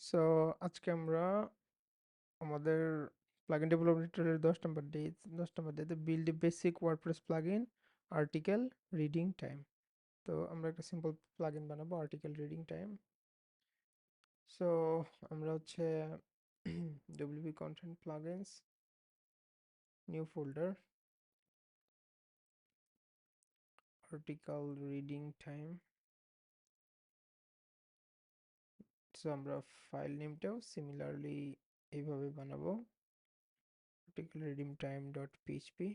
So আজকে আমরা আমাদের প্লাগইন ডেভেলপমেন্ট টিউটোরিয়ালের 10 নম্বর ডেতে build a basic WordPress plugin article reading time. তো আমরা একটা সিম্পল প্লাগইন বানাবো আর্টিকেল রিডিং টাইম। সো আমরা হচ্ছে WP content plugins, new folder, article reading time. So আমরা ফাইল নেমটাও সিমিলারলি এইভাবে বানাবো, article reading time dot PHP.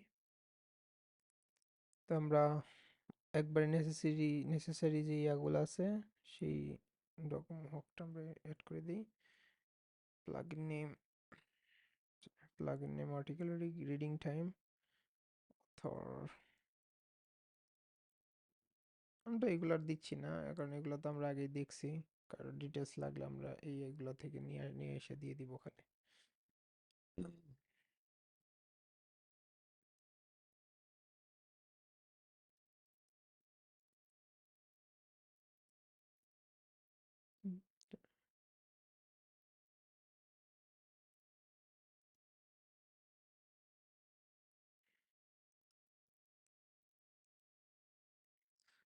তো আমরা একবারে নেসেসারি যে ইয়াগুলো আছে সেই হকটা আমরা অ্যাড করে দিই। Plugin name article reading time author. আমরা এগুলো আর দিচ্ছি না, কারণ এগুলো তো আমরা আগেই দেখছি। কারণ ডিটেলস লাগলে আমরা এগুলো থেকে নিয়ে নিয়ে এসে দিয়ে দিব ওখানে।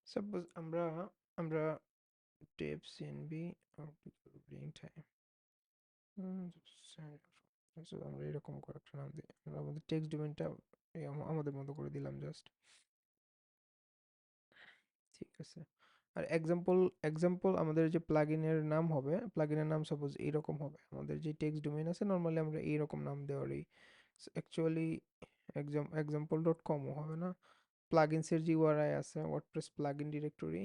সাপোজ আমরা আমরা tape CNB article reading time, আমরা এরকম করে একটা নাম দিই। আমরা আমাদের টেক্সট ডোমেনটা আমাদের মতো করে দিলাম জাস্ট। ঠিক আছে। আর এক্সাম্পল আমাদের যে প্লাগইনের নাম হবে, প্লাগইনের নাম সাপোজ এইরকম হবে। আমাদের যে টেক্সট ডোমেইন আছে নরমালি আমরা এইরকম নাম দেওয়ারই অ্যাকচুয়ালি এক্সাম্পল ডট কমও হবে না। প্লাগইনসের যে ইউআরআই আছে WordPress plugin directory,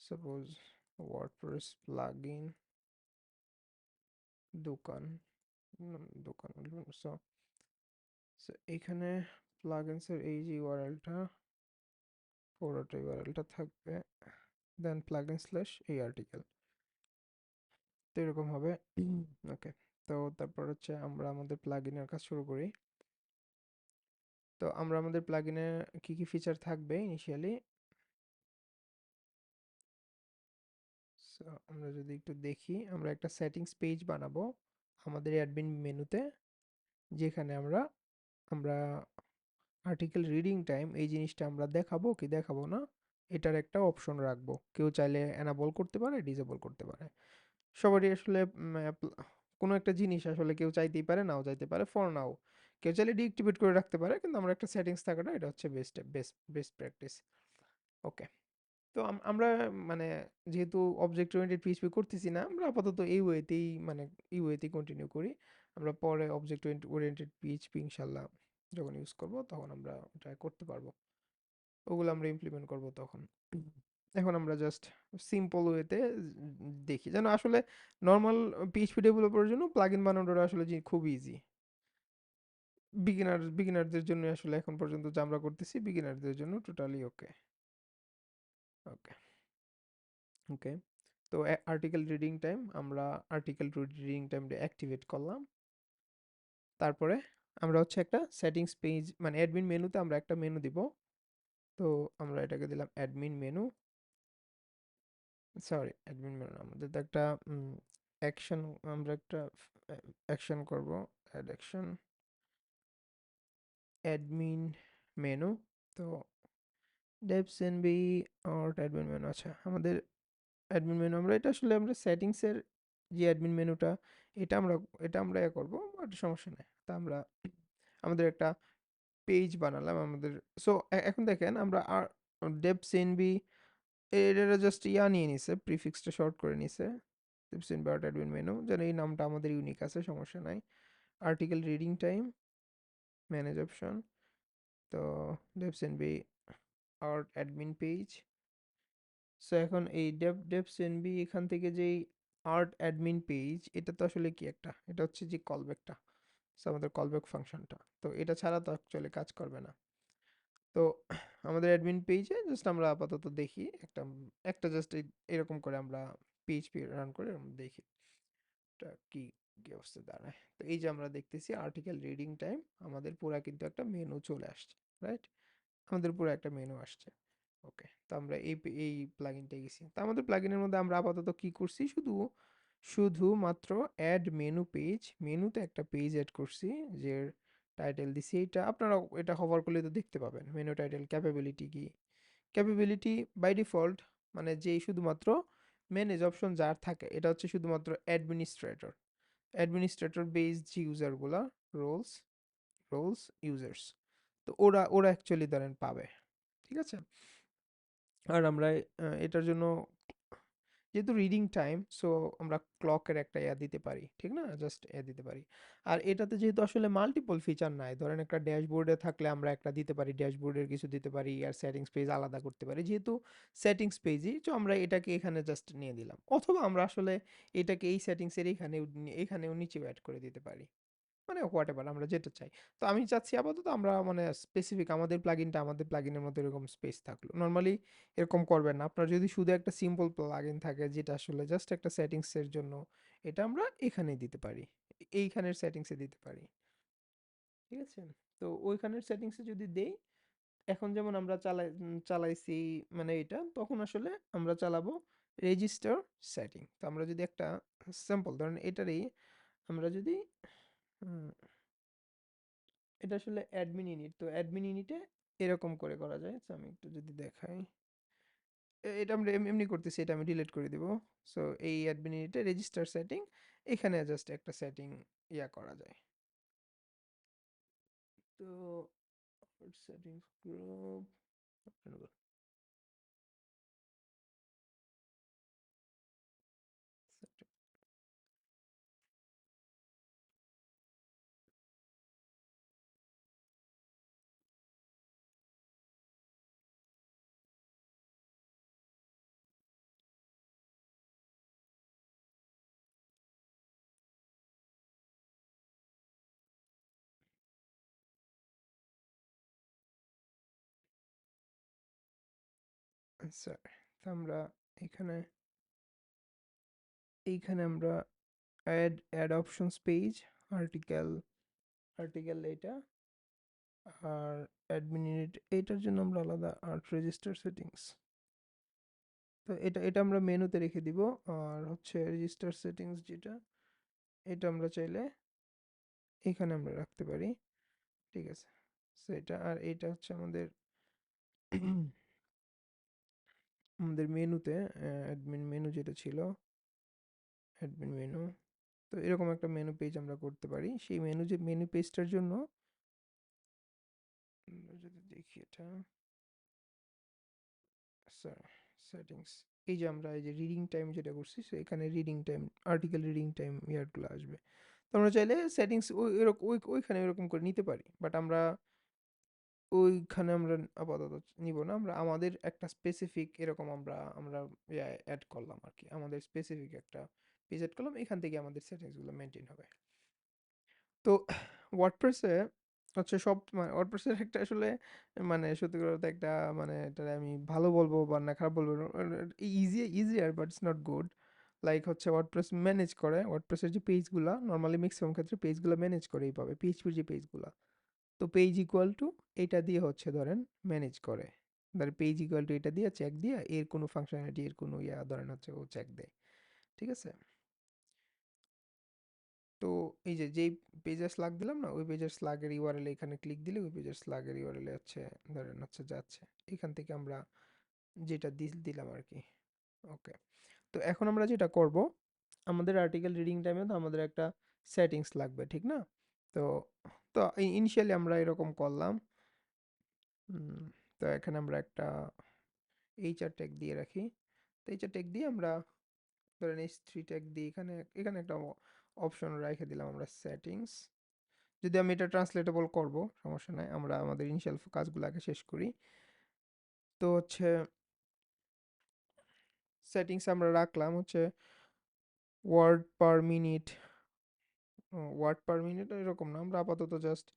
suppose WordPress plugin দোকান, দোকান সো এইখানে প্লাগইনসের এই যে ইউআরএলটা পুরোটা ইউআরএলটা থাকবে, দেন প্লাগইন স্ল্যাশ এই আর্টিকেল। তো এরকম হবে। ওকে। তো তারপর হচ্ছে আমরা আমাদের প্লাগইনের কাজ শুরু করি। তো আমরা আমাদের প্লাগইনে কি কি ফিচার থাকবে ইনিশিয়ালি, সো আমরা যদি একটু দেখি, আমরা একটা সেটিংস পেজ বানাবো আমাদের অ্যাডমিন মেনুতে, যেখানে আমরা আমরা আর্টিকেল রিডিং টাইম এই জিনিসটা আমরা দেখাবো কি দেখাবো না এটার একটা অপশন রাখবো। কেউ চাইলে এনাবল করতে পারে, ডিসেবল করতে পারে। সবারই আসলে কোনো একটা জিনিস আসলে কেউ চাইতেই পারে, নাও চাইতে পারে। ফর নাও কেউ চাইলে ডিএক্টিভেট করে রাখতে পারে, কিন্তু আমরা একটা সেটিংস থাকাটা এটা হচ্ছে বেস্ট প্র্যাকটিস। ওকে। তো আমরা মানে যেহেতু অবজেক্ট ওরিয়েন্টেড পিএইচপি করতেছি না, আমরা আপাতত এই ওয়েতেই এই ওয়েতেই কন্টিনিউ করি। আমরা পরে অবজেক্ট ওরিয়েন্টেড পিএইচপি ইনশাল্লাহ যখন ইউজ করব তখন আমরা এটা করতে পারবো, ওগুলো আমরা ইমপ্লিমেন্ট করব তখন। এখন আমরা জাস্ট সিম্পল ওয়েতে দেখি যেন আসলে নর্মাল পিএইচপি ডেভেলপারের জন্য প্লাগইন বানানোটা আসলে খুব ইজি। বিগিনারদের জন্য আসলে এখন পর্যন্ত যা আমরা করতেছি বিগিনারদের জন্য টোটালি ওকে। ওকে। ওকে। তো আর্টিকেল রিডিং টাইম, আমরা আর্টিকেল রিডিং টাইমটা অ্যাক্টিভেট করলাম। তারপরে আমরা হচ্ছে একটা সেটিংস পেজ মানে অ্যাডমিন মেনুতে আমরা একটা মেনু দিব। তো আমরা এটাকে দিলাম admin menu, sorry admin menu না, আমাদের তো একটা অ্যাকশন, আমরা একটা অ্যাকশন করব, অ্যাড অ্যাকশন অ্যাডমিন মেনু। তো ডেপস এনবি আর অ্যাডমিন মেনু, আচ্ছা আমাদের অ্যাডমিন মেনু, আমরা এটা আসলে আমরা সেটিংসের যে অ্যাডমিন মেনুটা এটা আমরা এ করবো, বাট সমস্যা নেই। তা আমরা আমাদের একটা পেজ বানালাম আমাদের। সো এখন দেখেন আমরা আর ডেপস এনবি এটা জাস্ট নিয়ে নিছে, প্রিফিক্সটা শর্ট করে নিছে। ডেপস এনবি আর অ্যাডমিন মেনু, যেন এই নামটা আমাদের ইউনিক আছে, সমস্যা নাই। Article reading time manage option, তো ডেপস এনবি আর অ্যাডমিন পেজ। সো এখন এই ডেপস এনবি এখান থেকে যেই আর্ট অ্যাডমিন পেজ, এটা তো আসলে কি একটা, এটা হচ্ছে যে কলব্যাকটা, সো আমাদের কলব্যাক ফাংশনটা, তো এটা ছাড়া তো অ্যাকচুয়ালি কাজ করবে না। তো আমাদের অ্যাডমিন পেজে জাস্ট আমরা আপাতত দেখি একটা একটা জাস্ট এরকম করে আমরা পিএইচপি রান করে আমরা দেখি এটা কি কি অবস্থা দাঁড়ায়। তো এই যে আমরা দেখতেছি আর্টিকেল রিডিং টাইম, আমাদের পুরা কিন্তু একটা মেনু চলে আসছে, রাইট? আমাদের পুরো একটা মেনু আসছে। ওকে। তো আমরা এই প্লাগইনটা গেছি, তো আমাদের প্লাগইনের মধ্যে আমরা আপাতত কি করছি, শুধু শুধুমাত্র অ্যাড মেনু পেজ, মেনুতে একটা পেজ অ্যাড করছি, যে টাইটেল দিছি এটা আপনারা, এটা হভার করলে তো দেখতে পাবেন মেনু টাইটেল ক্যাপাবিলিটি কি। ক্যাপাবিলিটি বাই ডিফল্ট মানে যেই শুধুমাত্র ম্যানেজ অপশন যার থাকে এটা হচ্ছে শুধুমাত্র অ্যাডমিনিস্ট্রেটর, অ্যাডমিনিস্ট্রেটর বেসড যে ইউজারগুলা, রোলস রোলস ইউজার্স, তো ওরা ওরা অ্যাকচুয়ালি ধরেন পাবে, ঠিক আছে। আর আমরা এটার জন্য যেহেতু রিডিং টাইম, সো আমরা ক্লকের একটা ইয়া দিতে পারি, ঠিক না, জাস্ট ইয়া দিতে পারি। আর এটাতে যেহেতু আসলে মাল্টিপল ফিচার নাই, ধরেন একটা ড্যাশবোর্ডে থাকলে আমরা একটা দিতে পারি, ড্যাশবোর্ডের কিছু দিতে পারি, আর সেটিংস পেজ আলাদা করতে পারি, যেহেতু সেটিংস পেজই তো আমরা এটাকে এখানে জাস্ট নিয়ে দিলাম, অথবা আমরা আসলে এটাকে এই সেটিংসের এখানেও নিচেও অ্যাড করে দিতে পারি, মানে হোয়াটএভার আমরা যেটা চাই। তো আমি চাচ্ছি আপাতত আমরা মানে স্পেসিফিক আমাদের প্লাগইনটা আমাদের প্লাগইনের মধ্যে এরকম স্পেস থাকলো। নরমালি এরকম করবেন না। আপনার যদি শুধু একটা সিম্পল প্লাগইন থাকে যেটা আসলে জাস্ট একটা সেটিংসের জন্য, এটা আমরা এখানেই দিতে পারি। এইখানের সেটিংসে দিতে পারি। ঠিক আছে? তো ওইখানের সেটিংসে যদি দেই, এখন যেমন আমরা চালাইছি মানে এটা, তখন আসলে আমরা চালাবো রেজিস্টার সেটিং। তো আমরা যদি একটা স্যাম্পল ধরেন এটারই আমরা যদি এটা আসলে অ্যাডমিন ইউনিট, তো অ্যাডমিন ইউনিটে এরকম করে করা যায়। তো আমি একটু যদি দেখাই, এটা আমরা এমনি করতেছি, এটা আমি ডিলিট করে দিব। সো এই অ্যাডমিন ইউনিটে রেজিস্টার সেটিং, এখানে জাস্ট একটা সেটিং ইয়া করা যায়। তো সেটিংস গ্রুপ স্যার, তো আমরা এখানে এইখানে আমরা add options page, article article এটা, আর অ্যাডমিন ইউনিট এইটার জন্য আমরা আলাদা আর্ট রেজিস্টার সেটিংস, তো এটা এটা আমরা মেনুতে রেখে দিব। আর হচ্ছে রেজিস্টার সেটিংস যেটা, এটা আমরা চাইলে এখানে আমরা রাখতে পারি, ঠিক আছে। সেটা আর এটা হচ্ছে আমাদের আমাদের মেনুতে অ্যাডমিন মেনু যেটা ছিল, অ্যাডমিন মেনু, তো এরকম একটা মেনু পেজ আমরা করতে পারি। সেই মেনু পেজটার জন্য আমরা যদি দেখি এটা স্যার সেটিংস, এই যে আমরা এই যে রিডিং টাইম যেটা করছি, সো এখানে reading time, article reading time ইয়ারগুলো আসবে। তো আমরা চাইলে সেটিংস ওই এরকম ওইখানে এরকম করে নিতে পারি, বাট আমরা ওইখানে আমরা আপাতত নিব না। আমরা আমাদের একটা স্পেসিফিক এরকম আমরা আমরা ইয়া অ্যাড করলাম আর কি, আমাদের স্পেসিফিক একটা পেজ অ্যাড করলাম, এখান থেকে আমাদের সেটিংসগুলো মেনটেন হবে। তো ওয়ার্ডপ্রেসে হচ্ছে সব মানে ওয়ার্ডপ্রেসের একটা আসলে মানে সত্যি কথা বলতে একটা মানে এটা আমি ভালো বলবো বা না খারাপ বলবো, easier but it's not good. Like হচ্ছে ওয়ার্ডপ্রেস ম্যানেজ করে, ওয়ার্ডপ্রেসের যে পেজগুলো নর্মালি ম্যাক্সিমাম ক্ষেত্রে পেজগুলো ম্যানেজ করে এইভাবে, পিএইচপির যে পেজগুলো, তো পেজ ইকুয়াল টু এটা দিয়ে হচ্ছে ধরেন ম্যানেজ করে, ধরেন পেজ ইকুয়াল টু এটা দিয়ে চেক দিয়ে এর কোনো ফাংশনালিটি এর কোনো ইয়া ধরেন হচ্ছে ও চেক দেয়, ঠিক আছে। তো এই যে যেই পেজের স্লাগ দিলাম না, ওই পেজের স্লাগের ইউআরএল এখানে ক্লিক দিলে ওই পেজের স্লাগের ইউআরএল হচ্ছে ধরেন হচ্ছে যাচ্ছে, এখান থেকে আমরা যেটা দিলাম আর কি। ওকে, তো এখন আমরা যেটা করব, আমাদের আর্টিকেল রিডিং টাইমে তো আমাদের একটা সেটিংস লাগবে, ঠিক না। তো তো ইনিশিয়ালি আমরা এরকম করলাম। তো এখানে আমরা একটা এইচআর ট্যাগ দিয়ে রাখি। তো এইচআর ট্যাগ দিয়ে আমরা ধরেন এইচ3 ট্যাগ দিয়ে এখানে এখানে একটা অপশন রেখে দিলাম আমরা সেটিংস। যদি আমি এটা ট্রান্সলেটেবল করব, সমস্যা নাই, আমরা আমাদের ইনিশিয়াল কাজগুলো আগে শেষ করি। তো হচ্ছে সেটিংস আমরা রাখলাম হচ্ছে word per minute, word per minute এরকম না, আমরা আপাতত জাস্ট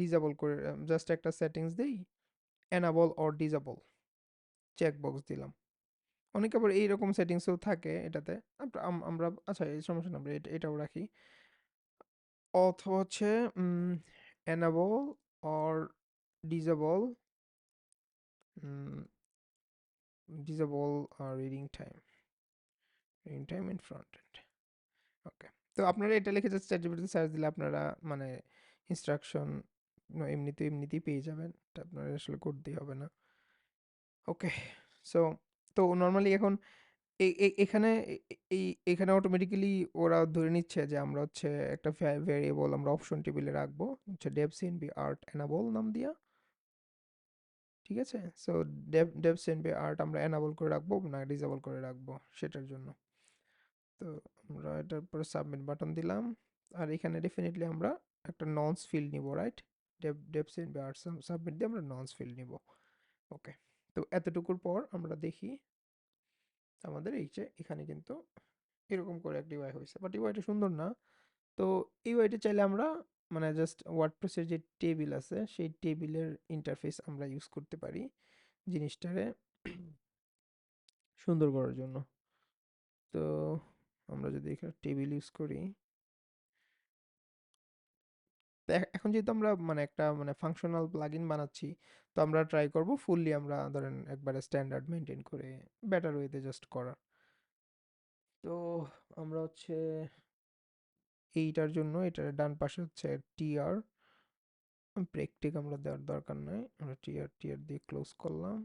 ডিজেবল করে জাস্ট একটা সেটিংস দিই, enable or disable check box দিলাম। অনেক আবার এইরকম সেটিংসও থাকে এটাতে, আমরা আচ্ছা এই সমস্যা না, আমরা এটাও রাখি। অথবা হচ্ছে enable or disable, disable reading time, ring time in front end. Okay, তো আপনারা এটা লিখে জাস্ট চ্যাটজিপিটিতে সার্চ দিলে আপনারা মানে ইনস্ট্রাকশন এমনিতেই পেয়ে যাবেন, এটা আপনারা আসলে করতেই হবে না। ওকে, সো তো নর্মালি এখন এখানে এখানে অটোমেটিক্যালি ওরা ধরে নিচ্ছে যে আমরা হচ্ছে একটা ভ্যারিয়েবল আমরা অপশন টেবিলে রাখবো হচ্ছে ডেভ সিএনবি আর্ট এনাবল নাম দিয়া। ঠিক আছে, সো ডেভ সিএনবি আর্ট আমরা এনাবল করে রাখবো না ডিসেবল করে রাখবো সেটার জন্য। তো আমরা এটার পরে সাবমিট বাটন দিলাম, আর এখানে ডেফিনেটলি আমরা একটা ননস ফিল্ড নিব, right? Dave CNB art submit দিয়ে আমরা ননস ফিল্ড নিব। ওকে, তো এতটুকুর পর আমরা দেখি আমাদের এই যে এখানে কিন্তু এরকম করে একটা ইউআই হয়েছে, বাট ইউআইটা সুন্দর না। তো ইউআইটা চাইলে আমরা মানে জাস্ট ওয়ার্ডপ্রেসের যে টেবিল আছে সেই টেবিলের ইন্টারফেস আমরা ইউজ করতে পারি জিনিসটারে সুন্দর করার জন্য। তো আমরা যদি এখানে টেবিল ইউজ করি, তো এখন যেহেতু আমরা মানে একটা মানে ফাংশনাল প্লাগইন বানাচ্ছি, তো আমরা ট্রাই করব ফুললি আমরা ধরেন একবারে স্ট্যান্ডার্ড মেনটেন করে বেটার ওয়েতে জাস্ট করার। তো আমরা হচ্ছে এইটার জন্য এটার ডান পাশে হচ্ছে টিআর, ব্রেক টেক আমরা দেওয়ার দরকার নাই, আমরা টিআর টিআর দিয়ে ক্লোজ করলাম।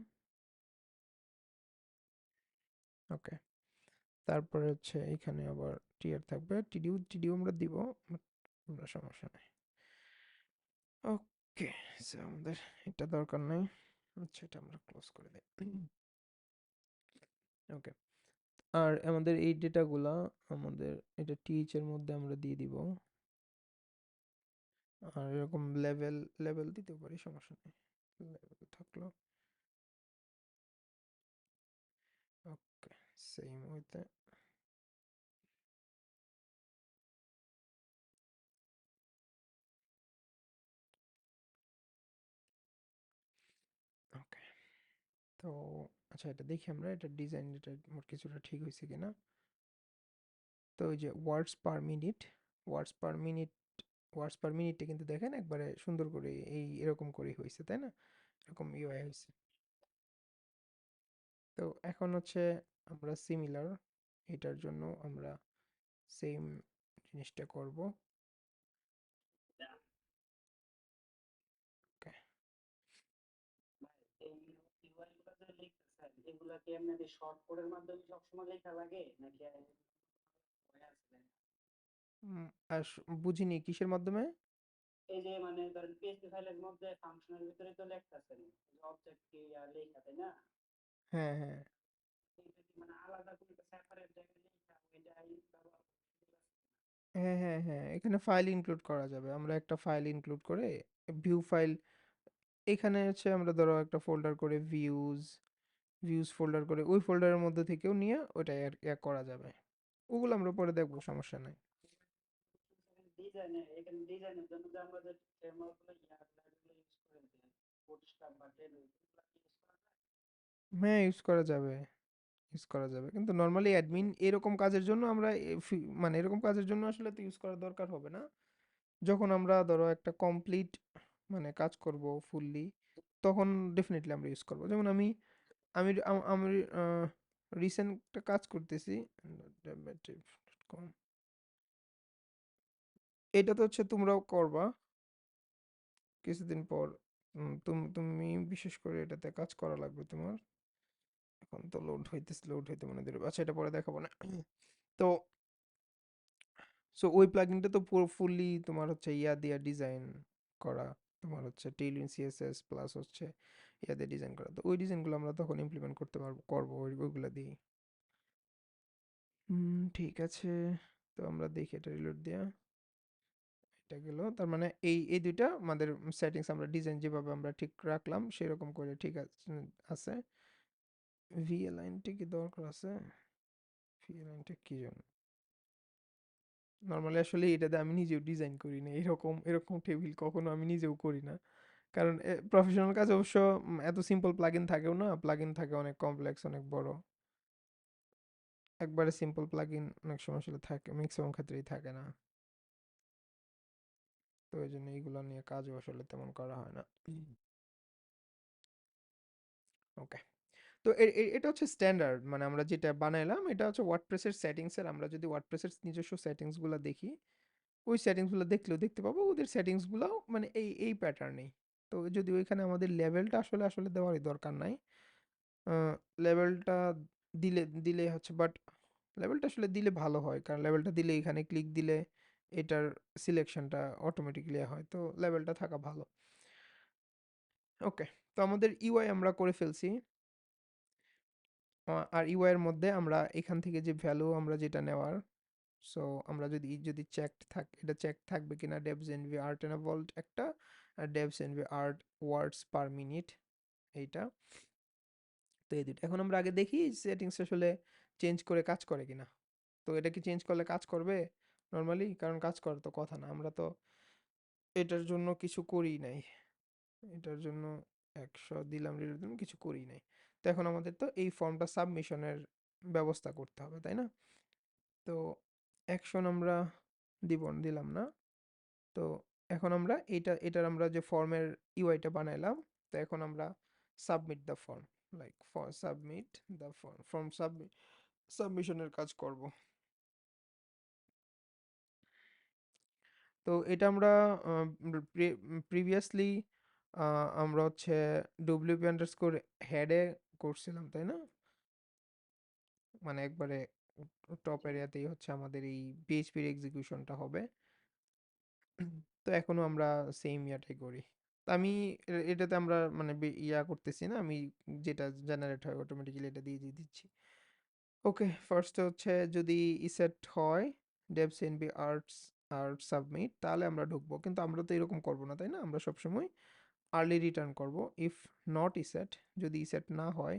ওকে, তারপরে হচ্ছে এখানে আবার টিআর থাকবে, টিডিউ টিডিউ আমরা দিব, আমরা সমস্যা নেই। ওকে, সো আমাদের এটা দরকার নাই, আচ্ছা এটা আমরা ক্লোজ করে দিই। ওকে, আর আমাদের এই ডেটাগুলা আমাদের এটা টিএইচ এর মধ্যে আমরা দিয়ে দিব, আর এরকম লেভেল লেভেল দিতে পারি, সমস্যা নেই, লেভেল থাকলো। ওকে, সেম ওইতে। ওকে, তো আচ্ছা এটা দেখি আমরা এটা ডিজাইন এটা মোট কিছুটা ঠিক হয়েছে কিনা। তো ওই যে ওয়ার্ডস পার মিনিট, ওয়ার্ডস পার মিনিট, ওয়ার্ডস পার মিনিটে কিন্তু দেখেন একবারে সুন্দর করে এই এরকম করেই হয়েছে, তাই না? এরকম ইউআই হয়েছে। তো এখন হচ্ছে আমরা সিমিলার এটার জন্য আমরা সেম জিনিসটা করব। ওকে, এই ইউআই গুলো যে লিখতেছেন এগুলা কি এমনি শর্ট কোডের মাধ্যমে সবসময় লেখা লাগে নাকি হয়ে আছে? আর বুঝিনি কিসের মাধ্যমে। এই যে মানে ধরেন পিএইচপি ফাইলের মধ্যে ফাংশনের ভিতরে তো লিখতেছেন অবজেক্ট কি আর লেখা তাই না? হ্যাঁ হ্যাঁ এটা কি মানে আলাদা কোনো একটা সেপারেট জায়গায় লেখা ওইটাই ব্যবহার করতে হবে? হ্যাঁ হ্যাঁ হ্যাঁ, এখানে ফাইল ইনক্লুড করা যাবে, আমরা একটা ফাইল ইনক্লুড করে ভিউ ফাইল, এখানে হচ্ছে আমরা ধরো একটা ফোল্ডার করে ভিউজ ভিউজ ফোল্ডার করে ওই ফোল্ডারের মধ্যে থেকেও নিয়ে ওটা করা যাবে, ওগুলো আমরা পরে দেখবো, সমস্যা নাই। ডিজাইনে এখানে ডিজাইনের জন্য যে আমরা যে ফ্রেমওয়ার্ক গুলো লাইব্রেরি ইউজ করে দিই বুটস্ট্র্যাপ বা টেবিল এগুলো কি ইউজ করা যায়? হ্যাঁ ইউজ করা যাবে, ইউজ করা যাবে, কিন্তু নর্মালি অ্যাডমিন এরকম কাজের জন্য আমরা মানে এরকম কাজের জন্য আসলে তো ইউজ করার দরকার হবে না। যখন আমরা ধরো একটা কমপ্লিট মানে কাজ করব ফুললি, তখন ডেফিনেটলি আমরা ইউজ করব। যেমন আমি আমি আমি রিসেন্ট একটা কাজ করতেছি, এটা তো হচ্ছে তোমরাও করবা কিছুদিন পর। তুমি বিশেষ করে এটাতে কাজ করা লাগবে তোমার। এখন তো লোড হইতে মনে দেবে, আচ্ছা এটা পরে দেখাবো না। তো সো ওই প্লাগইনটা তো পুরো ফুললি তোমার হচ্ছে ইয়া দিয়ে ডিজাইন করা, তোমার হচ্ছে টেইলউইন সিএসএস প্লাস হচ্ছে ইয়া দিয়ে ডিজাইন করা, তো ওই ডিজাইনগুলো আমরা তখন ইমপ্লিমেন্ট করতে পারবো, করবো ওইগুলো দিয়ে। ঠিক আছে, তো আমরা দেখি এটা রিলোড দেয়া, এটা গেল, তার মানে এই এই দুইটা আমাদের সেটিংস আমরা ডিজাইন যেভাবে আমরা ঠিক রাখলাম সেরকম করে ঠিক আছে আছে। ভি লাইনটা কি দরকার আছে? ভি লাইনটা কি জন্য? নর্মালি আসলে এটাতে আমি নিজেও ডিজাইন করি না, এরকম এরকম টেবিল কখনো আমি নিজেও করি না, কারণ প্রফেশনাল কাজ অবশ্য এত সিম্পল প্লাগইন থাকেও না, প্লাগইন থাকে অনেক কমপ্লেক্স অনেক বড়, একবারে সিম্পল প্লাগইন অনেক সময় আসলে থাকে, ম্যাক্সিমাম ক্ষেত্রেই থাকে না। তো এই জন্য এইগুলো নিয়ে কাজও আসলে তেমন করা হয় না। ওকে, তো এটা হচ্ছে স্ট্যান্ডার্ড, মানে আমরা যেটা বানাইলাম এটা হচ্ছে ওয়ার্ডপ্রেসের সেটিংসের। আমরা যদি ওয়ার্ডপ্রেসের নিজস্ব সেটিংসগুলো দেখি, ওই সেটিংসগুলো দেখলেও দেখতে পাবো ওদের সেটিংসগুলোও মানে এই প্যাটার্নেই। তো যদি ওইখানে আমাদের লেভেলটা আসলে আসলে দেওয়ারই দরকার নাই, লেভেলটা দিলে হচ্ছে, বাট লেভেলটা আসলে দিলে ভালো হয়, কারণ লেভেলটা দিলে এখানে ক্লিক দিলে এটার সিলেকশনটা অটোমেটিকলি হয়, তো লেভেলটা থাকা ভালো। ওকে, তো আমাদের ইউআই আমরা করে ফেলছি। আর ইউআই এর মধ্যে আমরা এখান থেকে যে ভ্যালু আমরা যেটা নেওয়ার, সো আমরা যদি চেকড থাক, এটা চেক থাকবে কিনা, ডেভস এনভি আর্ট এনাবল্ড একটা, আর ডেভস এনভি আর্ট ওয়ার্ডস পার মিনিট এইটা। তো এই দুটো এখন আমরা আগে দেখি সেটিংস আসলে চেঞ্জ করে কাজ করে কিনা। তো এটা কি চেঞ্জ করলে কাজ করবে নর্মালি? কারণ কাজ করার তো কথা না, আমরা তো এটার জন্য কিছু করি নাই, এটার জন্য 100 দিলাম, রেটের জন্য কিছু করি নাই। তো এখন আমাদের তো এই ফর্মটা সাবমিশনের ব্যবস্থা করতে হবে, তাই না? তো অ্যাকশন আমরা দিলাম না। তো এখন আমরা এটার আমরা যে ফর্মের ইউআইটা বানাইলাম, তো এখন আমরা submit the form, like for submit the form সাবমিশনের কাজ করব। তো এটা আমরা প্রিভিয়াসলি আমরা হচ্ছে ডব্লিউপি আন্ডারস্কোর হেডে করছিলাম, তাই না? মানে একবারে টপ জি। এরিয়াতেই হচ্ছে আমাদের এই পিএইচপির এক্সিকিউশনটা হবে। তো এখনো আমরা সেম ইয়াটাই করি। তো আমি এটাতে আমরা মানে ইয়া করতেছি না, আমি যেটা জেনারেট হয় অটোমেটিক্যালি এটা দিয়ে দিচ্ছি। ওকে, ফার্স্টে হচ্ছে যদি ইসেট হয় ডেভস এনবি আর্টস আর্ট সাবমিট, তাহলে আমরা ঢুকবো, কিন্তু আমরা তো এরকম করব না, তাই না? আমরা সবসময় আর্লি রিটার্ন করব। ইফ নট ইসেট, যদি ইসেট না হয়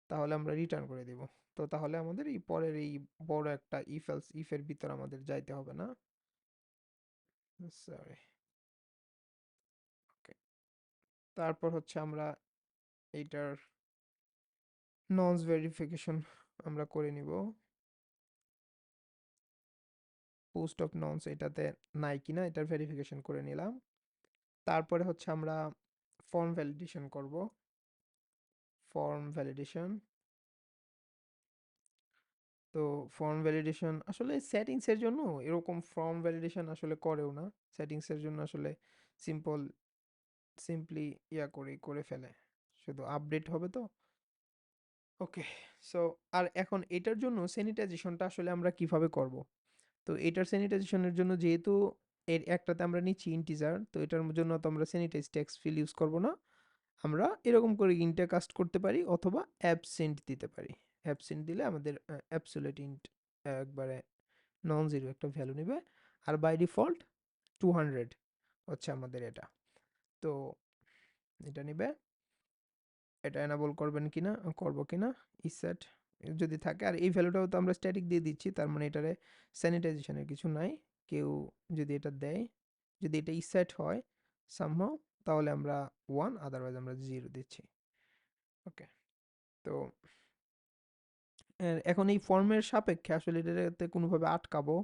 তাহলে আমরা রিটার্ন করে দেব। তো তাহলে আমাদের এই পরের এই বড় একটা ইফ এলস ইফের ভিতর আমাদের যাইতে হবে না। সরি। ওকে, তারপর হচ্ছে আমরা এইটার ননস ভেরিফিকেশন আমরা করে নিব। পোস্ট অফ ননস এটাতে নাই কিনা এটার ভেরিফিকেশন করে নিলাম। তারপরে হচ্ছে আমরা ফর্ম ভ্যালিডেশন করব। ফর্ম ভ্যালিডেশন, তো ফর্ম ভ্যালিডেশন আসলে সেটিংসের জন্য এরকম ফর্ম ভ্যালিডেশন আসলে করেও না, সেটিংসের জন্য আসলে সিম্পল সিম্পলি করে ফেলে, শুধু আপডেট হবে তো। ওকে, সো আর এখন এটার জন্য স্যানিটাইজেশনটা আসলে আমরা কিভাবে করব? তো এটার স্যানিটাইজেশনের জন্য যেহেতু এর একটাতে আমরা নিচ্ছি ইন্টিজার, তো এটার জন্য তো আমরা স্যানিটাইজ টেক্সট ফিল ইউজ করব না। আমরা এরকম করে ইন্টে কাস্ট করতে পারি অথবা অ্যাবসেন্ট দিতে পারি। অ্যাবসেন্ট দিলে আমাদের অ্যাবসোলিউট ইন্ট একবারে নন জিরো একটা ভ্যালু নেবে। আর বাই ডিফল্ট 200 হচ্ছে আমাদের এটা। তো এটা নেবে, এটা এনাবল করবেন কিনা, করব কিনা, ইসেট যদি থাকে, আর এই ভ্যালুটাও তো আমরা স্ট্যাটিক দিয়ে দিচ্ছি, তার মানে এটারে স্যানিটাইজেশনের কিছু নাই। কেউ যদি এটা দেয়, যদি এটা ইসেট হয় সামহাও, তাহলে আমরা 1, আদারওয়াইজ আমরা 0 দিচ্ছি। ওকে, তো এখন এই ফর্মের সাপেক্ষে আসলে এটাতে কোনোভাবে আটকাবো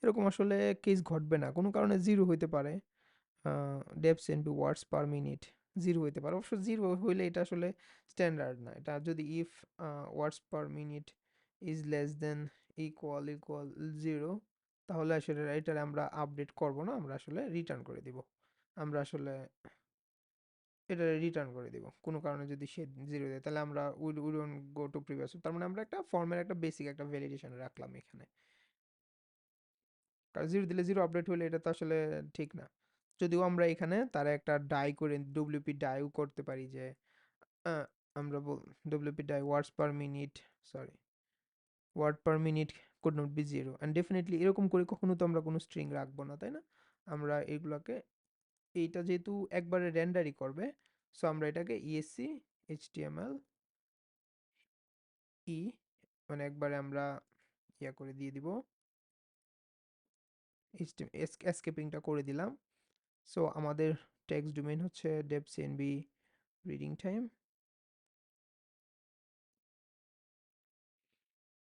এরকম আসলে কেস ঘটবে না, কোনো কারণে 0 হইতে পারে। ডেপস ইনটু ওয়ার্ডস পার মিনিট 0 হইতে পারে, অবশ্য 0 হইলে এটা আসলে স্ট্যান্ডার্ড না। এটা যদি if words per minute is less than equal 0, তাহলে আসলে এটার আমরা আপডেট করব না, আমরা আসলে রিটার্ন করে দিব। আমরা আসলে এটা রিটার্ন করে দিব। কোনো কারণে যদি সে 0 দেয় তাহলে আমরা we don't go to previous, তার মানে আমরা একটা ফর্মের একটা বেসিক একটা ভ্যালিডেশন রাখলাম এখানে। কারণ 0 দিলে 0 আপডেট হলে এটা তো আসলে ঠিক না। যদিও আমরা এখানে তারা একটা ডাই করে ডব্লিউপি ডাইও করতে পারি যে আহ, আমরা WP die words per minute, sorry, word per minute could not be 0 and definitely এরকম করে কখনো তো আমরা কোনো স্ট্রিং রাখবো না, তাই না? আমরা এগুলোকে, এইটা যেহেতু একবারে র্যান্ডারই করবে, সো আমরা এটাকে ইএসসি এইচটিএমএল ই মানে একবারে আমরা করে দিয়ে দিব, এসকেপিংটা করে দিলাম। সো আমাদের টেক্সট ডোমেইন হচ্ছে Dave CNB reading time,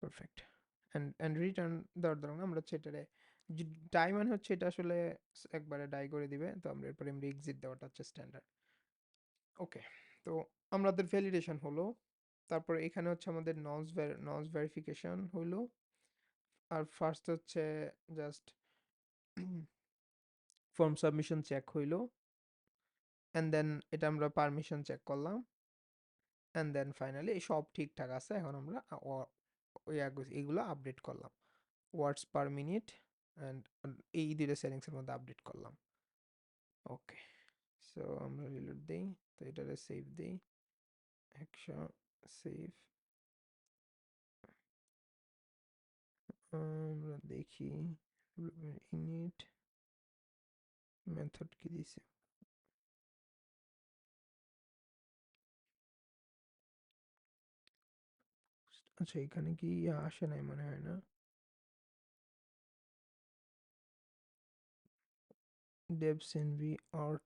perfect. And return দেওয়ার দরকার আমরা হচ্ছে এটারে ডাই মানে হচ্ছে এটা আসলে একবারে ডাই করে দিবে, তো আমরা এরপরে এমনি এক্সিট দেওয়াটা হচ্ছে স্ট্যান্ডার্ড। ওকে, তো আমাদের ভ্যালিডেশন হলো। তারপর এখানে হচ্ছে আমাদের নজ ভেরিফিকেশন হইলো। আর ফার্স্ট হচ্ছে জাস্ট ফর্ম সাবমিশন চেক হইলো, অ্যান্ড দেন এটা আমরা পারমিশন চেক করলাম, অ্যান্ড দেন ফাইনালি সব ঠিকঠাক আছে। এখন আমরা এইগুলো আপডেট করলাম, ওয়ার্ডস পার মিনিট অ্যান্ড এই দুইটা সেটিংসের মধ্যে আপডেট করলাম। ওকে, সো আমরা রিলোড দিই, তো এটারে সেভ দিই, 100 সেভ। আমরা দেখি ইনিট মেথড কি দিছে। আচ্ছা, এখানে কি আসে নাই মনে হয় না। devs nv art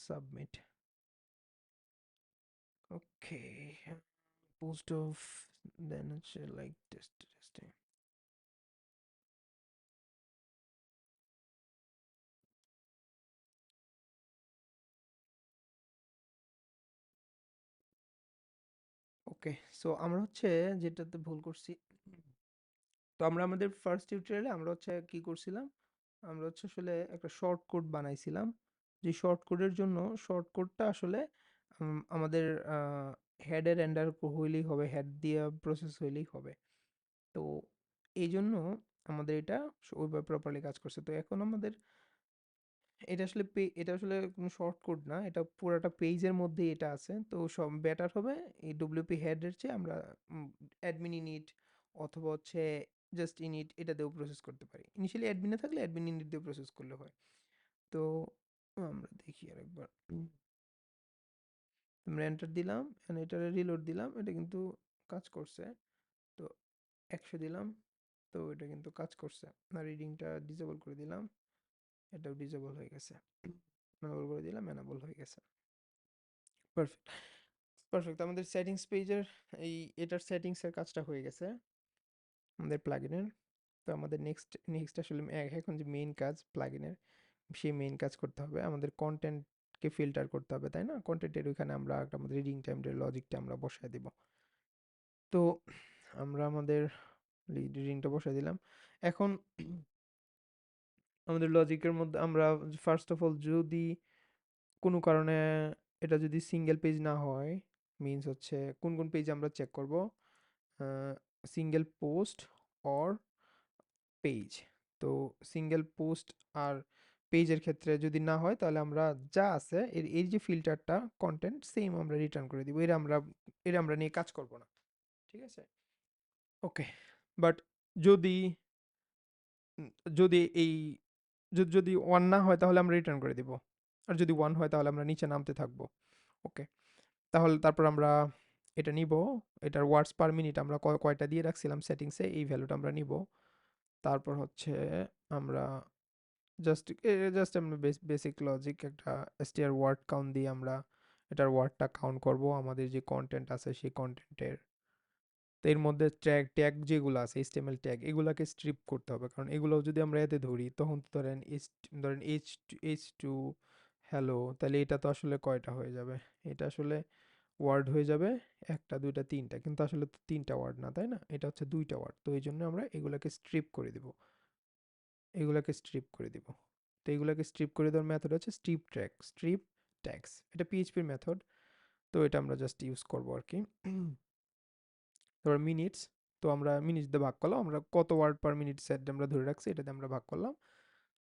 submit. Okay, post of, then it's like testing. Okay, so আমরা হচ্ছে যেটাতে ভুল করছি, তো আমরা আমাদের ফার্স্ট টিউটোরিয়ালে আমরা হচ্ছে কি করছিলাম, আমরা হচ্ছে আসলে একটা শর্ট কোড বানাইছিলাম। যে শর্ট কোডের জন্য শর্ট কোডটা আসলে আমাদের হেডের এন্ডার হইলেই হবে, হেড দিয়ে প্রসেস হইলেই হবে। তো এই জন্য আমাদের এটা ওইভাবে প্রপারলি কাজ করছে। তো এখন আমাদের এটা আসলে কোনো শর্ট কোড না, এটা পুরাটা পেজের মধ্যেই এটা আছে। তো সব বেটার হবে এই ডব্লিউপি হেডের চেয়ে আমরা অ্যাডমিন ইনিট অথবা হচ্ছে জাস্ট ইনিট এটা দিয়েও প্রসেস করতে পারি। ইনিশিয়ালি অ্যাডমিনে থাকলে অ্যাডমিন ইনিট দিয়ে প্রসেস করলে হয়। তো আমরা দেখি আরেকবার, আমরা এন্টার দিলাম, এটা রিলোড দিলাম, এটা কিন্তু কাজ করছে। তো 100 দিলাম, তো এটা কিন্তু কাজ করছে না। রিডিংটা ডিসেবল করে দিলাম, এটাও ডিসেবল হয়ে গেছে। ম্যানেবল করে দিলাম, ম্যানেবল হয়ে গেছে। Perfect, perfect. আমাদের সেটিংস পেজের এটার সেটিংসের কাজটা হয়ে গেছে আমাদের প্লাগইনের। তো আমাদের নেক্সট আসলে এখন যে মেইন কাজ প্লাগইনের, সেই মেইন কাজ করতে হবে। আমাদের কন্টেন্টকে ফিল্টার করতে হবে, তাই না? কন্টেন্টের ওইখানে আমরা একটা আমাদের রিডিং টাইমের লজিকটা আমরা বসায় দিব। তো আমরা আমাদের রিডিংটা বসায় দিলাম। এখন আমাদের লজিকের মধ্যে আমরা ফার্স্ট অফ অল যদি কোনো কারণে এটা যদি সিঙ্গেল পেজ না হয়, মিনস হচ্ছে কোন কোন পেজ আমরা চেক করব, সিঙ্গেল পোস্ট অর পেজ। তো সিঙ্গেল পোস্ট আর পেজের ক্ষেত্রে যদি না হয়, তাহলে আমরা যা আছে এই যে ফিল্টারটা কন্টেন্ট সেম আমরা রিটার্ন করে দিব, এর আমরা নিয়ে কাজ করব না, ঠিক আছে? ওকে, বাট যদি যদি এই যদি ওয়ান না হয় তাহলে আমরা রিটার্ন করে দিব, আর যদি ওয়ান হয় তাহলে আমরা নিচে নামতে থাকবো। ওকে, তাহলে তারপর আমরা এটা নিব, এটার ওয়ার্ডস পার মিনিট আমরা কয়টা দিয়ে রাখছিলাম সেটিংসে, এই ভ্যালুটা আমরা নিব। তারপর হচ্ছে আমরা জাস্ট আমরা বেসিক লজিক একটা str ওয়ার্ড কাউন্ট দিয়ে আমরা এটার ওয়ার্ডটা কাউন্ট করব আমাদের যে কন্টেন্ট আছে সেই কন্টেন্টের। তো এর মধ্যে ট্যাগ যেগুলো আছে HTML ট্যাগ, এগুলাকে স্ট্রিপ করতে হবে, কারণ এগুলো যদি আমরা এতে ধরি তখন তো ধরেন H2 হ্যালো, তাহলে এটা তো আসলে কয়টা হয়ে যাবে, এটা আসলে ওয়ার্ড হয়ে যাবে একটা দুইটা তিনটা, কিন্তু আসলে তো তিনটা ওয়ার্ড না, তাই না? এটা হচ্ছে দুইটা ওয়ার্ড। তো এই জন্য আমরা এগুলাকে স্ট্রিপ করে দিব, এগুলাকে স্ট্রিপ করে দিব। তো এগুলাকে স্ট্রিপ করে দেওয়ার মেথড হচ্ছে স্ট্রিপ ট্যাগস, এটা পিএইচপির মেথড। তো এটা আমরা জাস্ট ইউজ করবো আর কি। তারপর মিনিটস, তো আমরা মিনিটস দিয়ে ভাগ করলাম, আমরা কত ওয়ার্ড পার মিনিট সেট আমরা ধরে রাখছি এটাতে আমরা ভাগ করলাম।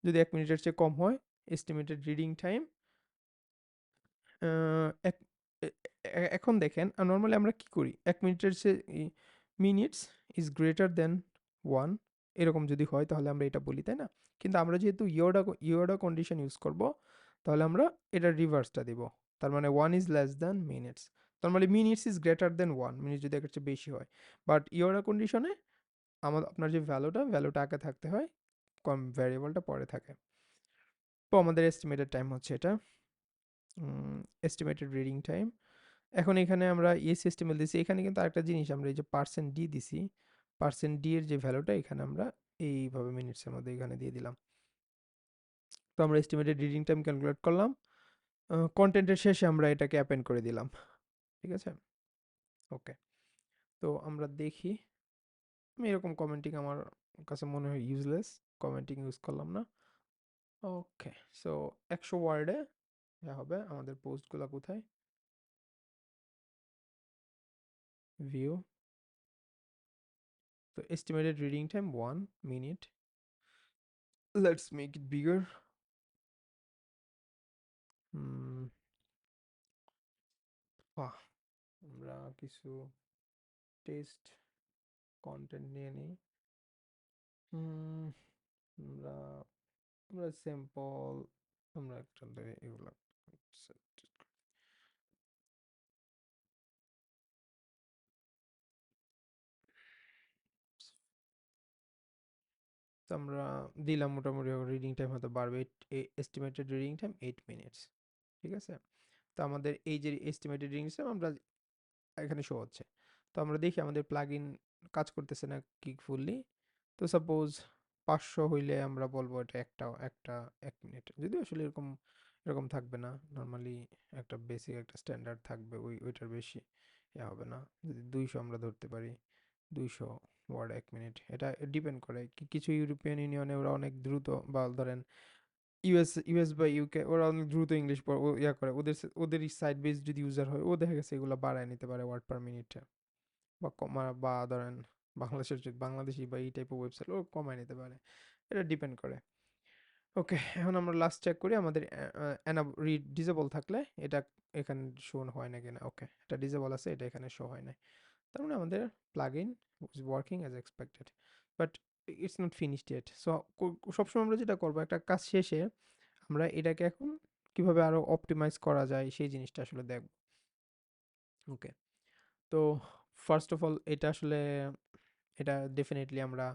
যদি 1 মিনিটের চেয়ে কম হয়, এস্টিমেটেড রিডিং টাইম এখন দেখেন নর্মালি আমরা কি করি, 1 মিনিটের চেয়ে মিনিটস ইজ গ্রেটার দেন 1, এরকম যদি হয় তাহলে আমরা এটা বলি, তাই না? কিন্তু আমরা যেহেতু ইয়োডা কন্ডিশন ইউজ করব, তাহলে আমরা এটার রিভার্সটা দিব। তার মানে 1 is less than minutes, তার মানে minutes is greater than 1, minute যদি এর চেয়ে বেশি হয়। বাট ইয়োডা কন্ডিশনে আপনার যে ভ্যালুটা আগে থাকতে হয়, কম ভ্যারিয়েবলটা পরে থাকে। তো আমাদের এস্টিমেটেড টাইম হচ্ছে এটা, এস্টিমেটেড রিডিং টাইম। এখন এখানে আমরা HTML দিছি, এখানে কিন্তু আরেকটা জিনিস আমরা এই যে পার্সেন্ট ডি দিছি, পার্সেন্ট ডি এর যে ভ্যালুটা এখানে আমরা এইভাবে মিনিটসের মধ্যে এখানে দিয়ে দিলাম। তো আমরা এস্টিমেটেড রিডিং টাইম ক্যালকুলেট করলাম, কন্টেন্টের শেষে আমরা এটাকে অ্যাপেন্ড করে দিলাম, ঠিক আছে? ওকে, তো আমরা দেখি, আমি এরকম কমেন্টিং আমার কাছে মনে হয় ইউজলেস, কমেন্টিং ইউজ করলাম না। ওকে, সো 100 ওয়ার্ডে হবে আমাদের পোস্টগুলো কোথায়, ভিউ। তো estimated reading time 1 minute, let's make it bigger. বাহ, আমরা কিছু টেস্ট কন্টেন্ট নিয়ে নিই। হুম, আমরা আমরা সিম্পল, আমরা একটা এগুলো তো আমরা দিলাম মোটামুটি রিডিং টাইম হয়তো বাড়বে, এস্টিমেটেড রিডিং টাইম 8 মিনিটস, ঠিক আছে। তো আমাদের এই যে এস্টিমেটেড রিডিং টাইম আমরা এখানে শো হচ্ছে। তো আমরা দেখি আমাদের প্লাগইন কাজ করতেছে না কি ফুললি। তো সাপোজ 500 হইলে আমরা বলবো এটা একটা 1 মিনিট, যদিও আসলে এরকম এরকম থাকবে না নর্মালি, একটা বেসিক একটা স্ট্যান্ডার্ড থাকবে, ওইটার বেশি হবে না। যদি 200 আমরা ধরতে পারি, 200 ওয়ার্ড 1 মিনিট, এটা ডিপেন্ড করে কিছু ইউরোপিয়ান ইউনিয়নে ওরা অনেক দ্রুত, বা ধরেন ইউএস বা ইউকে ওরা অনেক দ্রুত ইংলিশ ইয়া করে, ওদের সাইড বেস যদি ইউজার হয় ও দেখা গেছে এগুলো বাড়ায় নিতে পারে ওয়ার্ড পার মিনিটে, বা বা ধরেন বাংলাদেশের যদি বাংলাদেশি বা এই টাইপের ওয়েবসাইট ও কমায় নিতে পারে, এটা ডিপেন্ড করে। ওকে, এখন আমরা লাস্ট চেক করি আমাদের রিড ডিসেবল থাকলে এটা এখানে শো হয় না কিনা। ওকে, এটা ডিসেবল আছে, এটা এখানে শো হয় না, তার মানে আমাদের plug in is working as expected, but it's not finished yet. So সবসময় আমরা যেটা করবো, একটা কাজ শেষে আমরা এটাকে এখন কিভাবে আরো অপটিমাইজ করা যায় সেই জিনিসটা আসলে দেখব। ওকে, তো ফার্স্ট অফ অল এটা আসলে, এটা ডেফিনেটলি আমরা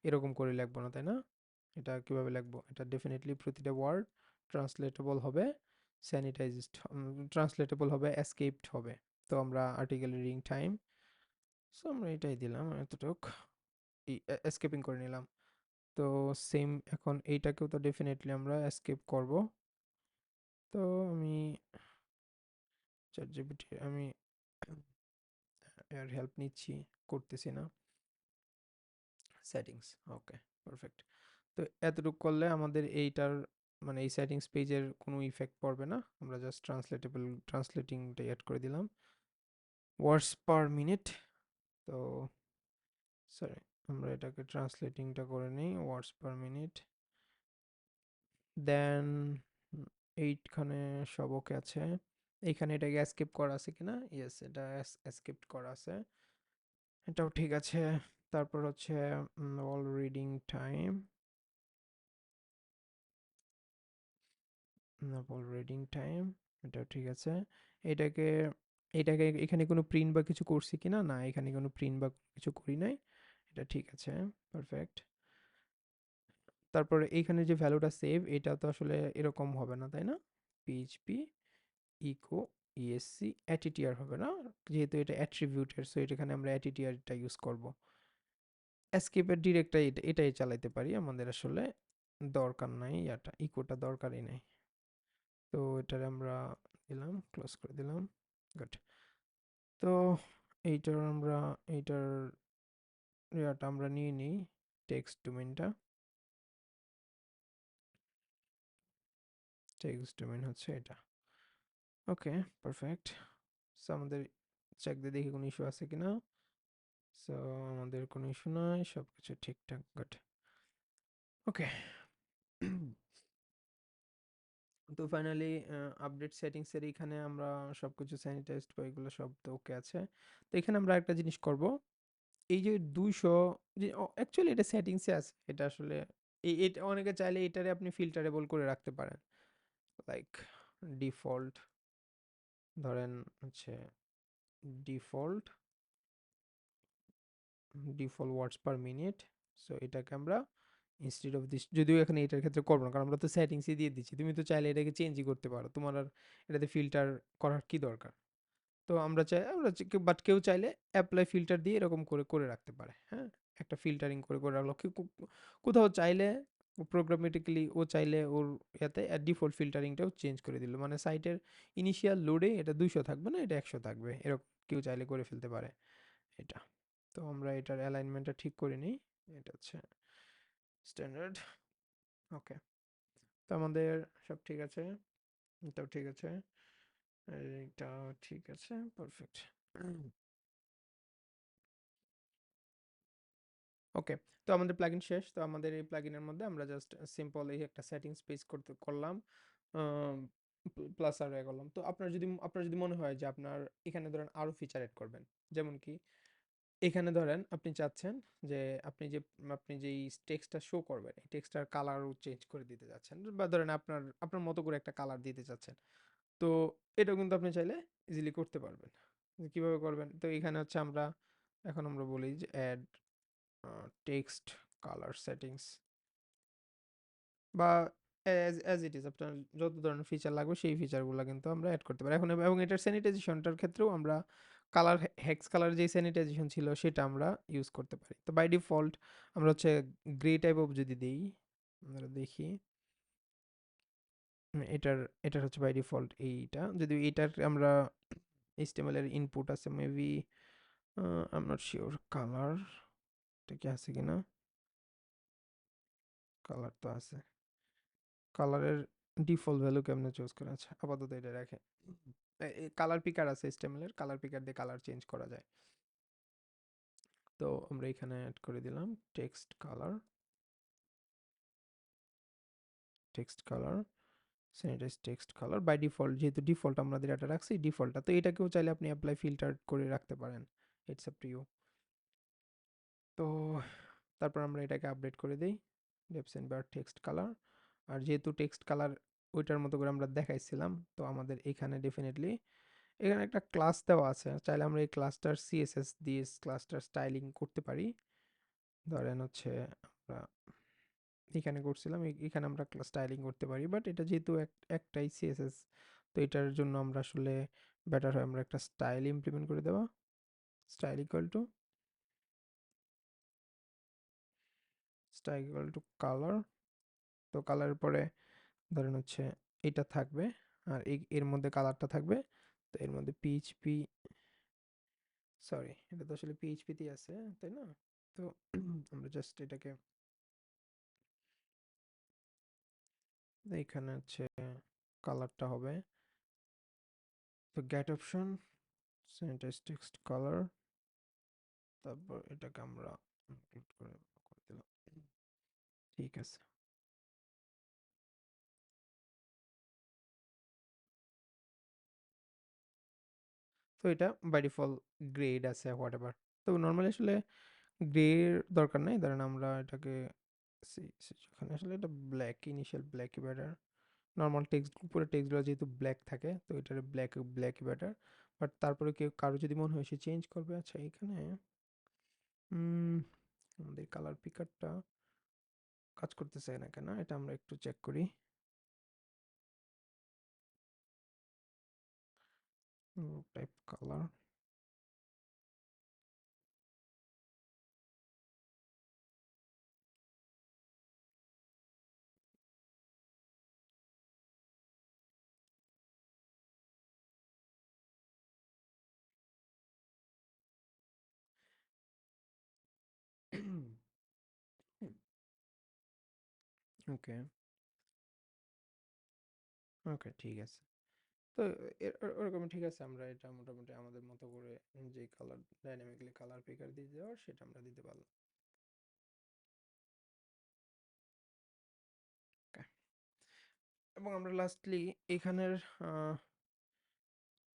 এরকম করে লিখবো না, তাই না? এটা কিভাবে লিখবো, এটা ডেফিনেটলি প্রতিটা ওয়ার্ড ট্রান্সলেটেবল হবে, স্যানিটাইজড ট্রান্সলেটেবল হবে, এসকেপড হবে। তো আমরা আর্টিকেল রিডিং টাইম, সো আমরা এটাই দিলাম এতটুক, এসকেপিং করে নিলাম। তো সেম এখন এইটাকেও তো ডেফিনেটলি আমরা এসকেপ করব। তো আমি চ্যাট জিপিটি আমি এর হেল্প নিচ্ছি, করতেছি না। সেটিংস, ওকে, পারফেক্ট। তো এতটুকু করলে আমাদের এইটার মানে এই সেটিংস পেজের কোনো ইফেক্ট পড়বে না, আমরা জাস্ট ট্রান্সলেটিংটা অ্যাড করে দিলাম, ওয়ার্ডস পার মিনিট। তো সরি, আমরা এটাকে ট্রান্সলেটিংটা করে নিই ওয়ার্ডস পার মিনিট, দেন এইখানে সব ওকে আছে। এইখানে এটাকে এসকেপ করা আছে কিনা, ইয়েস, এটা এসকেপ করা আছে, এটাও ঠিক আছে। তারপর হচ্ছে all reading time, all reading time, এটাও ঠিক আছে। এটাকে এটাকে এখানে কোনো প্রিন্ট বা কিছু করছি কিনা, না এখানে কোনো প্রিন্ট বা কিছু করি নাই, এটা ঠিক আছে, পারফেক্ট। তারপরে এইখানে যে ভ্যালুটা সেভ, এটা তো আসলে এরকম হবে না, তাই না? পিএইচপি ইকো ইএসসি অ্যাটিটিআর হবে না, যেহেতু এটা অ্যাট্রিবিউটের, সো এখানে আমরা অ্যাটিটিআরটা ইউজ করব। এসকেপের ডিরেক্টটাই এটাই চালাইতে পারি, আমাদের আসলে দরকার নাই, ইয়াটা ইকোটা দরকারই নাই। তো এটারে আমরা দিলাম, ক্লোজ করে দিলাম, গুড। তো এইটার ইয়াটা আমরা নিয়ে নিই, টেক্সট ডোমেনটা, টেক্সট ডোমেন হচ্ছে এটা। ওকে, পারফেক্ট। সো আমাদের চেক দিয়ে দেখি কোনো ইস্যু আছে কিনা, সো আমাদের কোনো ইস্যু নাই, সব কিছু ঠিকঠাক, গুড। ওকে, তো ফাইনালি আপডেট সেটিংসের এইখানে আমরা সব কিছু স্যানিটাইজড বা এগুলো সব তো ওকে আছে। তো এখানে আমরা একটা জিনিস করব, এই যে 200, যে অ্যাকচুয়ালি এটা সেটিংসে আছে, এটা আসলে এটা অনেকে চাইলে এটারে আপনি ফিল্টারেবল করে রাখতে পারেন, লাইক ডিফল্ট, ধরেন হচ্ছে ডিফল্ট ডিফল্ট ওয়ার্ডস পার মিনিট। সো এটাকে আমরা ইনস্টেড অফ দিস, যদিও এখানে এটার ক্ষেত্রে করবো না কারণ আমরা তো সেটিংসই দিয়ে দিচ্ছি, তুমি তো চাইলে এটাকে চেঞ্জই করতে পারো, তোমার আর এটাতে ফিল্টার করার কি দরকার। তো আমরা চাই, বাট কেউ চাইলে অ্যাপ্লাই ফিল্টার দিয়ে এরকম করে করে রাখতে পারে, হ্যাঁ, একটা ফিল্টারিং করে করে রাখলো, কোথাও চাইলে প্রোগ্রামেটিক্যালি ও চাইলে ওর ইয়াতে ডিফল্ট ফিল্টারিংটাও চেঞ্জ করে দিল, মানে সাইটের ইনিশিয়াল লোডে এটা 200 থাকবে না, এটা 100 থাকবে, এরকম কেউ চাইলে করে ফেলতে পারে এটা। তো আমরা এটার অ্যালাইনমেন্টটা ঠিক করে নিই। এটা হচ্ছে স্ট্যান্ডার্ড। ওকে, তো আমাদের সব ঠিক আছে, এটাও ঠিক আছে, এইটাও ঠিক আছে, পারফেক্ট। ওকে, তো আমাদের প্লাগইন শেষ। তো আমাদের এই প্লাগইনের মধ্যে আমরা জাস্ট সিম্পল এই একটা সেটিংস পেজ করলাম, প্লাস আর করলাম। তো আপনার যদি মনে হয় যে আপনার এখানে ধরেন আরো ফিচার এড করবেন, যেমন কি এখানে ধরেন আপনি চাচ্ছেন যে আপনি যেই টেক্সটটা শো করবেন এই টেক্সটটার কালারও চেঞ্জ করে দিতে যাচ্ছেন, বা ধরেন আপনার আপনার মতো করে একটা কালার দিতে চাচ্ছেন, তো এটাও কিন্তু আপনি চাইলে ইজিলি করতে পারবেন। কিভাবে করবেন? তো এখানে হচ্ছে এখন আমরা বলি যে অ্যাড টেক্সট কালার সেটিংস, বা অ্যাজ ইট ইজ আপনার যত ধরনের ফিচার লাগবে সেই ফিচারগুলো কিন্তু আমরা অ্যাড করতে পারি এখন। এবং এটার স্যানিটাইজেশনটার ক্ষেত্রেও আমরা কালার, হেক্স কালার যে স্যানিটাইজেশন ছিল সেটা আমরা ইউজ করতে পারি। তো বাই ডিফল্ট আমরা হচ্ছে গ্রে টাইপ অফ যদি দিই, আমরা দেখি এটার এটার হচ্ছে বাই ডিফল্ট এইটা, যদি এটার আমরা HTML এর ইনপুট আছে maybe, I am not sure colour এটা কি আছে কিনা। কালার তো আছে, কালারের ডিফল্ট ভ্যালু কেমনে চুজ করা আছে, আপাতত এটা রাখে। কালার পিকার আছে HTML এর, কালার পিকার দিয়ে কালার চেঞ্জ করা যায়। তো আমরা এখানে অ্যাড করে দিলাম text colour sanitise text colour by default, যেহেতু ডিফল্ট আমাদের এটা রাখছি ডিফল্টটা, তো এটাকেও চাইলে আপনি অ্যাপ্লাই ফিল্টার করে রাখতে পারেন, ইটস আপ টু ইউ। তো তারপর আমরা এটাকে আপডেট করে দিই ডেপসেন বার টেক্সট কালার। আর যেহেতু টেক্সট কালার ওইটার মতো করে আমরা দেখাইছিলাম, তো আমাদের এখানে ডেফিনেটলি এখানে একটা ক্লাস দেওয়া আছে, চাইলে আমরা এই ক্লাসটার সিএসএস দিয়ে ক্লাসটার স্টাইলিং করতে পারি। ধরেন হচ্ছে আমরা এখানে করছিলাম, এখানে আমরা স্টাইলিং করতে পারি, বাট এটা যেহেতু একটাই সিএসএস, তো এটার জন্য আমরা আসলে বেটার হয় আমরা একটা স্টাইল ইমপ্লিমেন্ট করে দেওয়া। Style equal to colour. তো কালারের পরে ধরেন হচ্ছে এটা থাকবে, আর এর মধ্যে কালারটা থাকবে। তো এর মধ্যে পিএইচপি, সরি এটা তো আসলে পিএইচপিতেই আছে তাই না। তো আমরা জাস্ট এটাকে এইখানে হচ্ছে কালারটা হবে, তো get option sanitise text colour, তারপর এটাকে আমরা include করে দিলাম। ঠিক আছে, তো এটা বাই ডিফল্ট গ্রেড আছে হোয়াট এভার। তো নর্মালি আসলে গ্রে দরকার নাই, ধরেন আমরা এটাকে এখানে আসলে এটা ব্ল্যাক, ইনিশিয়াল ব্ল্যাকই বেটার। নর্মাল টেক্সট উপরে টেক্সটগুলো যেহেতু ব্ল্যাক থাকে, তো এটার ব্ল্যাকই বেটার। বাট তারপরে কেউ কারো যদি মনে হয় সে চেঞ্জ করবে, আচ্ছা এখানে আমাদের কালার পিকারটা কাজ করতেছে না কেন, এটা আমরা একটু চেক করি। টাইপ কালার, ওকে ওকে ঠিক আছে। তো ওরকম ঠিক আছে, আমরা এটা মোটামুটি আমাদের মতো করে যে কালার ডাইনামিকলি কালার পিকার দিয়ে দেওয়ার সেটা আমরা দিতে পারলাম। Okay. এবং আমরা লাস্টলি এখানের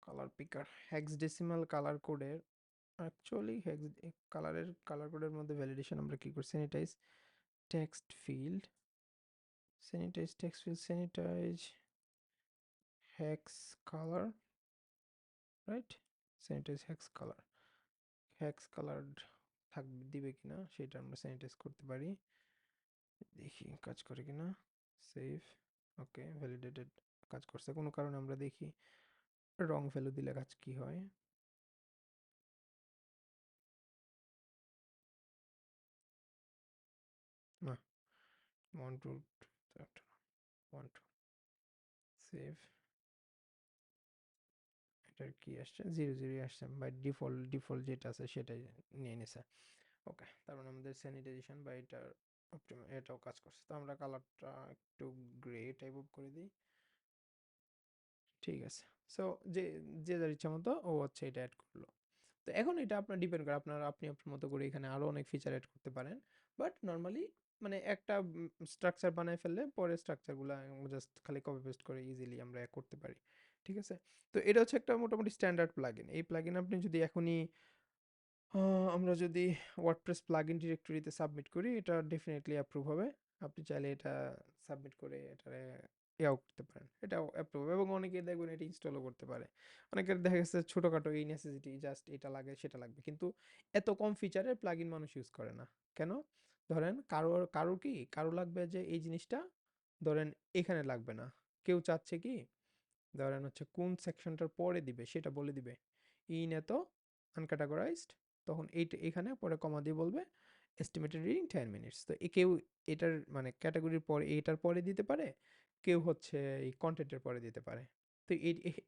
কালার পিকার হেক্সাডেসিমাল কালার কোডের, অ্যাকচুয়ালি কালার কোডের মধ্যে ভ্যালিডেশন আমরা কি করছি, sanitise text field, sanitise hex colour, right, sanitise hex colour দিবে কিনা সেটা আমরা স্যানিটাইজ করতে পারি, দেখি কাজ করে কিনা। সেভ, ওকে ভ্যালিডেটেড, কাজ করছে। কোনো কারণে আমরা দেখি রং ভ্যালু দিলে কাজ কি হয়। না, one two, one two, save, এটার কি আসছে 00 আসছে, বাই ডিফল্ট যেটা আছে সেটাই নিয়ে নিছে। ওকে, তার মানে আমাদের স্যানিটাইজেশন বা এটার এটাও কাজ করছে। তো আমরা কালারটা একটু গ্রে টাইপ অফ করে দিই। ঠিক আছে। সো যে যে যার ইচ্ছা মতো ও হচ্ছে এটা অ্যাড করলো। তো এখন এটা আপনার ডিপেন্ড করে আপনি আপনার মতো করে এখানে আরো অনেক ফিচার অ্যাড করতে পারেন। বাট নরমালি মানে একটা স্ট্রাকচার বানায় ফেললে পরে স্ট্রাকচারগুলো জাস্ট খালি কপি পেস্ট করে ইজিলি আমরা করতে পারি। ঠিক আছে? তো এটা হচ্ছে একটা মোটামুটি স্ট্যান্ডার্ড প্লাগইন। এই প্লাগইন আপনি যদি এখনই আমরা যদি ওয়ার্ডপ্রেস প্লাগইন ডিরেক্টরিতে সাবমিট করি, এটা ডেফিনিটলি অ্যাপ্রুভ হবে। আপনি চাইলে এটা সাবমিট করে এটারে ইয়াও করতে পারেন। এটাও অ্যাপ্রুভ হবে এবং অনেকে দেখবেন এটা ইনস্টলও করতে পারে। অনেকের দেখা গেছে ছোটখাটো এই নেসেসিটি জাস্ট এটা লাগে সেটা লাগবে। কিন্তু এত কম ফিচারের প্লাগইন মানুষ ইউজ করে না। কেন? ধরেন কারো লাগবে যে এই জিনিসটা ধরেন এখানে লাগবে না। কেউ চাচ্ছে কি ধরেন হচ্ছে কোন সেকশনটার পরে দিবে সেটা বলে দিবে। ইন এত আনক্যাটাগরাইজড, তখন এখানে পরে কমা দিয়ে বলবে এস্টিমেটেড রিডিং 10 মিনিটস। তো কেউ এটার মানে ক্যাটাগরির পরে এটার পরে দিতে পারে, কেউ হচ্ছে এই কন্টেন্টের পরে দিতে পারে। তো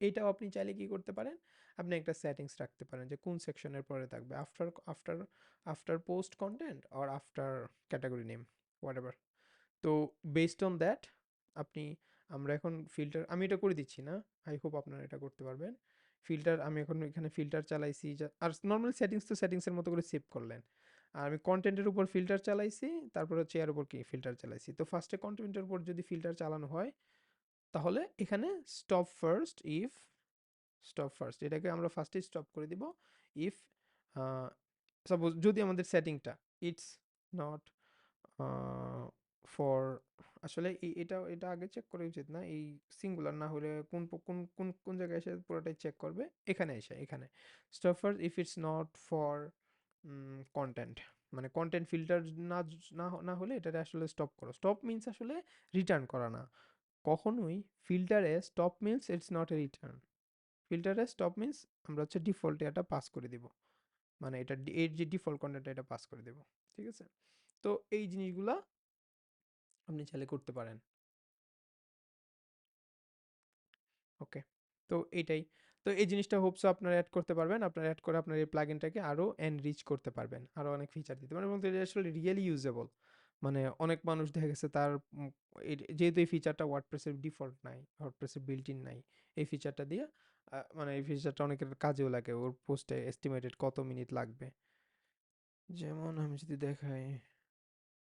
এইটাও আপনি চাইলে কি করতে পারেন, আপনি একটা সেটিংস রাখতে পারেন যে কোন সেকশনের পরে থাকবে, after after after post content or after category name what ever. তো বেসড অন দ্যাট আপনি আমরা এখন ফিল্টার আমি এটা করে দিচ্ছি না, আই হোপ আপনারা এটা করতে পারবেন। ফিল্টার আমি এখন এখানে ফিল্টার চালাইছি আর নর্মাল সেটিংস তো সেটিংসের মতো করে সেভ করলেন। আর আমি কন্টেন্টের উপর ফিল্টার চালাইছি, তারপর হচ্ছে এর উপর কি ফিল্টার চালাইছি। তো ফার্স্টে কন্টেন্টের উপর যদি ফিল্টার চালানো হয় তাহলে এখানে stop first if stop first এটাকে আমরা ফার্স্টে স্টপ করে দিব ইফ সাপোজ যদি আমাদের সেটিংটা ইটস নট ফর আসলে এটা আগে চেক করা উচিত না, এই সিঙ্গুলার না হলে কোন জায়গায় এসে পুরোটাই চেক করবে, এখানে stop first if it's not for content, মানে কন্টেন্ট ফিল্টার না না হলে এটাতে আসলে স্টপ করো। স্টপ মিন্স আসলে রিটার্ন করা না কখনোই। ফিল্টারে stop means it's not a return. ফিল্টারে স্টপ মিন্স আমরা হচ্ছে ডিফল্ট এটা পাস করে দিব, মানে এটা এর যে ডিফল্ট কন্টেন্ট এটা পাস করে দেব। ঠিক আছে? তো এই জিনিসগুলা আপনি চাইলে করতে পারেন। ওকে, তো এইটাই। তো এই জিনিসটা হোপসো আপনারা অ্যাড করতে পারবেন। আপনারা অ্যাড করে আপনার এই প্লাগইনটাকে আরো এনরিচ করতে পারবেন, আরো অনেক ফিচার দিতে পারবেন এবং এটা আসলে রিয়েলি ইউজেবল। মানে অনেক মানুষ দেখা গেছে তার যেহেতু এই ফিচারটা ওয়ার্ডপ্রেসের ডিফল্ট নাই, ওয়ার্ডপ্রেসের বিল্ট ইন নাই, এই ফিচারটা দিয়ে মানে এই ফিচারটা অনেকের কাজেও লাগে, ওর পোস্টে এস্টিমেটেড কত মিনিট লাগবে। যেমন আমি যদি দেখাই